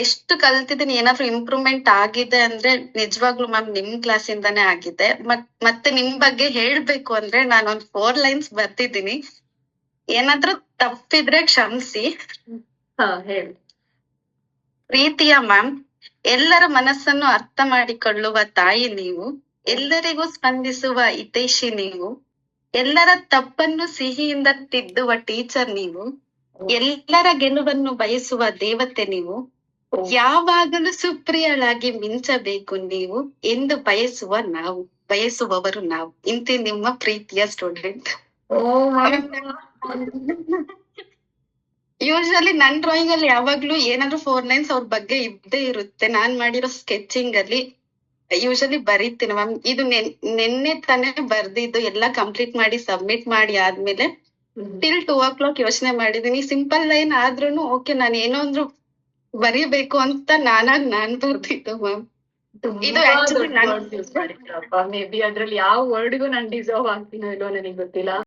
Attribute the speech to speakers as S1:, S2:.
S1: ಎಷ್ಟು ಕಲ್ತಿದ್ದೀನಿ, ಏನಾದ್ರು ಇಂಪ್ರೂವ್ಮೆಂಟ್ ಆಗಿದೆ ಅಂದ್ರೆ ನಿಜವಾಗ್ಲೂ ಮ್ಯಾಮ್ ನಿಮ್ ಕ್ಲಾಸ್ ಇಂದಾನೇ ಆಗಿದೆ. ಮತ್ತೆ ನಿಮ್ ಬಗ್ಗೆ ಹೇಳ್ಬೇಕು ಅಂದ್ರೆ ನಾನೊಂದ್ 4 ಲೈನ್ಸ್ ಬರ್ತಿದ್ದೀನಿ. ಏನಾದ್ರೂ ತಪ್ಪಿದ್ರೆ ಕ್ಷಮಿಸಿ.
S2: ಹೇಳಿ.
S1: ಪ್ರೀತಿಯ ಮ್ಯಾಮ್, ಎಲ್ಲರ ಮನಸ್ಸನ್ನು ಅರ್ಥ ಮಾಡಿಕೊಳ್ಳುವ ತಾಯಿ ನೀವು, ಎಲ್ಲರಿಗೂ ಸ್ಪಂದಿಸುವ ಹಿತೈಷಿ ನೀವು, ಎಲ್ಲರ ತಪ್ಪನ್ನು ಸಿಹಿಯಿಂದ ತಿದ್ದುವ ಟೀಚರ್ ನೀವು, ಎಲ್ಲರ ಗೆಲುವನ್ನು ಬಯಸುವ ದೇವತೆ ನೀವು, ಯಾವಾಗಲೂ ಸುಪ್ರಿಯಳಾಗಿ ಮಿಂಚಬೇಕು ನೀವು ಎಂದು ಬಯಸುವವರು ನಾವು. ಇಂತಿ ನಿಮ್ಮ ಪ್ರೀತಿಯ ಸ್ಟೂಡೆಂಟ್. ಯೂಶಲಿ ನನ್ ಡ್ರಾಯಿಂಗ್ ಅಲ್ಲಿ ಯಾವಾಗ್ಲೂ ಏನಾದ್ರು 4 ಲೈನ್ಸ್ ಅವ್ರ ಬಗ್ಗೆ ಇದ್ದೇ ಇರುತ್ತೆ. ನಾನ್ ಮಾಡಿರೋ ಸ್ಕೆಚಿಂಗ್ ಅಲ್ಲಿ ಯೂಶಲಿ ಬರೀತೀನಿ ಮ್ಯಾಮ್. ಇದು ನಿನ್ನೆ ತಾನೇ ಬರ್ದಿದ್ದು, ಎಲ್ಲ ಕಂಪ್ಲೀಟ್ ಮಾಡಿ ಸಬ್ಮಿಟ್ ಮಾಡಿ ಆದ್ಮೇಲೆ ಟಿಲ್ 2 o'clock ಯೋಚನೆ ಮಾಡಿದೀನಿ. ಸಿಂಪಲ್ ಲೈನ್ ಆದ್ರೂನು ಓಕೆ, ನಾನು ಏನೋ ಒಂದು ಬರೀಬೇಕು ಅಂತ ನಾನ್ ಬರ್ದಿದ್ದು ಮ್ಯಾಮ್. ಇದು
S2: ಮೇ ಬಿ ಅದ್ರಲ್ಲಿ ಯಾವ ವರ್ಡ್ಗೂ ನಾನ್ ಡಿಸರ್ವ್ ಆಗ್ತೀನೋ ಇಲ್ವೋ ನನಗೆ ಗೊತ್ತಿಲ್ಲ.